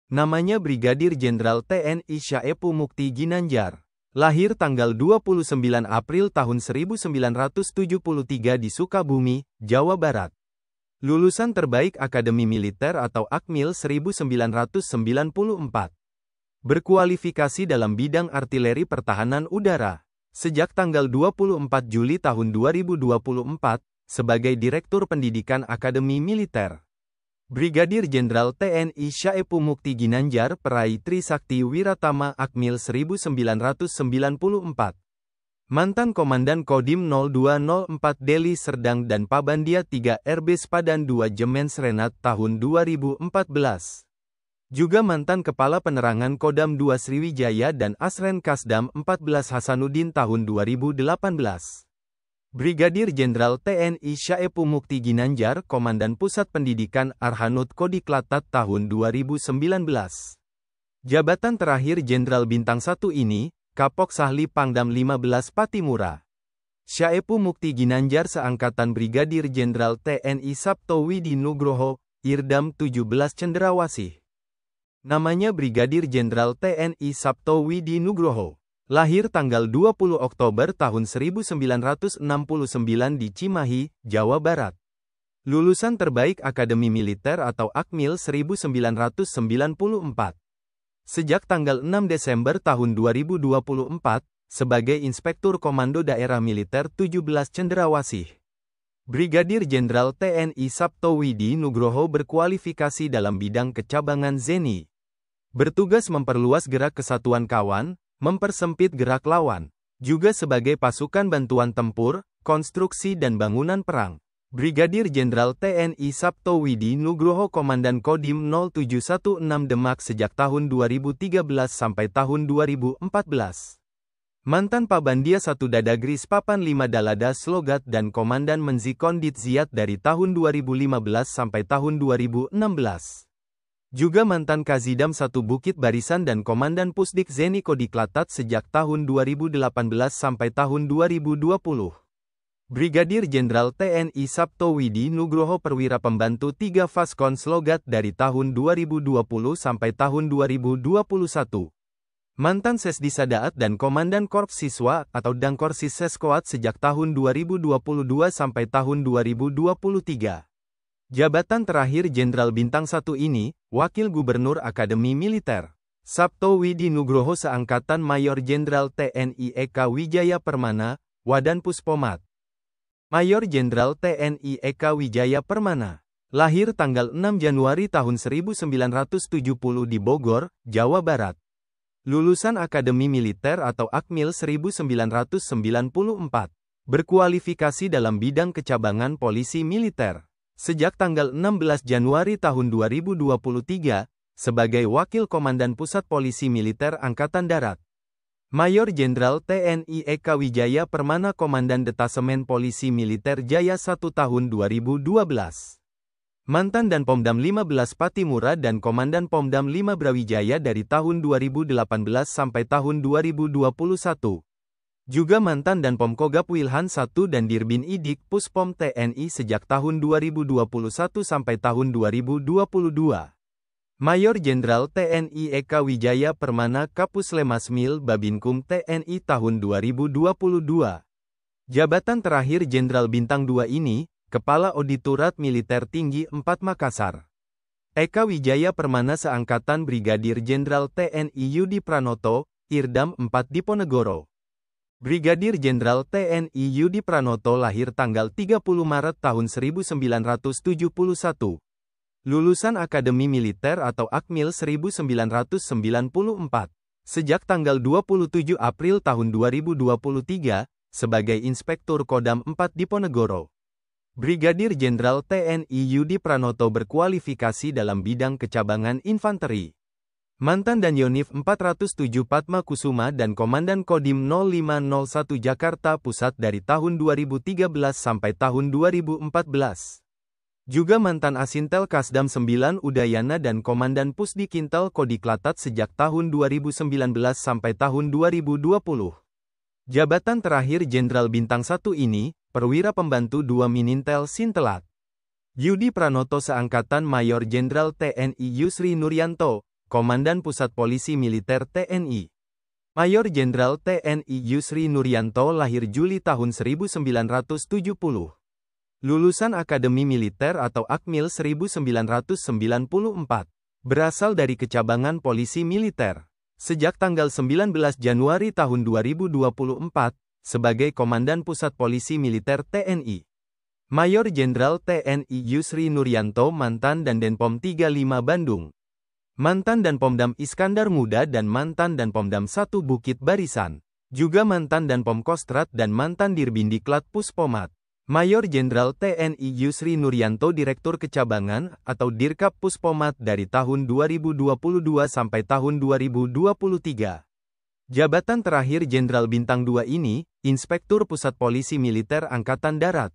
Namanya Brigadir Jenderal TNI Syaipu Mukti Ginanjar. Lahir tanggal 29 April tahun 1973 di Sukabumi, Jawa Barat. Lulusan terbaik Akademi Militer atau Akmil 1994. Berkualifikasi dalam bidang artileri pertahanan udara. Sejak tanggal 24 Juli tahun 2024, sebagai Direktur Pendidikan Akademi Militer. Brigadir Jenderal TNI Syaipu Mukti Ginanjar peraih Trisakti Wiratama Akmil 1994. Mantan Komandan Kodim 0204 Deli Serdang dan Pabandia 3 RB Sepadan 2 Jemens Renat tahun 2014. Juga mantan Kepala Penerangan Kodam 2 Sriwijaya dan Asren Kasdam 14 Hasanuddin tahun 2018. Brigadir Jenderal TNI Syaipu Mukti Ginanjar, Komandan Pusat Pendidikan Arhanud Kodiklatat tahun 2019. Jabatan terakhir Jenderal Bintang 1 ini, Kapok Sahli Pangdam 15 Patimura. Syaipu Mukti Ginanjar seangkatan Brigadir Jenderal TNI Sabto Widi Nugroho, Irdam 17 Cendrawasih. Namanya Brigadir Jenderal TNI Sabto Widi Nugroho. Lahir tanggal 20 Oktober tahun 1969 di Cimahi, Jawa Barat. Lulusan terbaik Akademi Militer atau Akmil 1994. Sejak tanggal 6 Desember tahun 2024, sebagai Inspektur Komando Daerah Militer 17 Cendrawasih. Brigadir Jenderal TNI Sabto Widi Nugroho berkualifikasi dalam bidang kecabangan ZENI. Bertugas memperluas gerak kesatuan kawan, mempersempit gerak lawan, juga sebagai pasukan bantuan tempur, konstruksi dan bangunan perang. Brigadir Jenderal TNI Sabto Widi Nugroho Komandan Kodim 0716 Demak sejak tahun 2013 sampai tahun 2014. Mantan Pabandia 1 Dadagris Papan 5 Dalada Slogat dan Komandan Menzikondit Ziat dari tahun 2015 sampai tahun 2016. Juga mantan Kazidam 1 Bukit Barisan dan Komandan Pusdik ZENI Kodiklatat sejak tahun 2018 sampai tahun 2020. Brigadir Jenderal TNI Sabto Widi Nugroho Perwira Pembantu 3 Faskon Slogat dari tahun 2020 sampai tahun 2021. Mantan Sesdisa Daat dan Komandan Korps Siswa atau Dangkorsis Seskoat sejak tahun 2022 sampai tahun 2023. Jabatan terakhir Jenderal Bintang 1 ini, Wakil Gubernur Akademi Militer. Sabto Widi Nugroho seangkatan Mayor Jenderal TNI Eka Wijaya Permana, Wadan Puspomat. Mayor Jenderal TNI Eka Wijaya Permana. Lahir tanggal 6 Januari tahun 1970 di Bogor, Jawa Barat. Lulusan Akademi Militer atau Akmil 1994. Berkualifikasi dalam bidang kecabangan polisi militer. Sejak tanggal 16 Januari tahun 2023, sebagai Wakil Komandan Pusat Polisi Militer Angkatan Darat. Mayor Jenderal TNI Eka Wijaya Permana Komandan Detasemen Polisi Militer Jaya 1 tahun 2012. Mantan dan Pomdam 15 Patimura dan Komandan Pomdam 5 Brawijaya dari tahun 2018 sampai tahun 2021. Juga mantan dan Pomkogap Wilhan 1 dan Dirbin Idik Puspom TNI sejak tahun 2021 sampai tahun 2022. Mayor Jenderal TNI Eka Wijaya Permana Kapuslemasmil Babinkum TNI tahun 2022. Jabatan terakhir Jenderal Bintang 2 ini, Kepala Auditorat Militer Tinggi 4 Makassar. Eka Wijaya Permana seangkatan Brigadir Jenderal TNI Yudi Pranoto, Irdam 4 Diponegoro. Brigadir Jenderal TNI Yudi Pranoto lahir tanggal 30 Maret tahun 1971. Lulusan Akademi Militer atau Akmil 1994. Sejak tanggal 27 April tahun 2023, sebagai Inspektur Kodam 4 Diponegoro. Brigadir Jenderal TNI Yudi Pranoto berkualifikasi dalam bidang kecabangan infanteri. Mantan Danjonif 407 Padma Kusuma dan Komandan Kodim 0501 Jakarta Pusat dari tahun 2013 sampai tahun 2014. Juga mantan Asintel Kasdam 9 Udayana dan Komandan Pusdikintel Kodiklatat sejak tahun 2019 sampai tahun 2020. Jabatan terakhir Jenderal Bintang 1 ini, Perwira Pembantu 2 Minintel Sintelat. Yudi Pranoto seangkatan Mayor Jenderal TNI Yusri Nuryanto, Komandan Pusat Polisi Militer TNI. Mayor Jenderal TNI Yusri Nuryanto lahir Juli tahun 1970. Lulusan Akademi Militer atau Akmil 1994. Berasal dari kecabangan Polisi Militer. Sejak tanggal 19 Januari tahun 2024, sebagai Komandan Pusat Polisi Militer TNI. Mayor Jenderal TNI Yusri Nuryanto mantan dan Denpom 35 Bandung. Mantan dan Pomdam Iskandar Muda dan mantan dan Pomdam 1 Bukit Barisan. Juga mantan dan Pom Kostrat dan mantan Dirbindiklat Puspomat. Mayor Jenderal TNI Yusri Nuryanto Direktur Kecabangan atau Dirkap Puspomat dari tahun 2022 sampai tahun 2023. Jabatan terakhir Jenderal Bintang 2 ini, Inspektur Pusat Polisi Militer Angkatan Darat.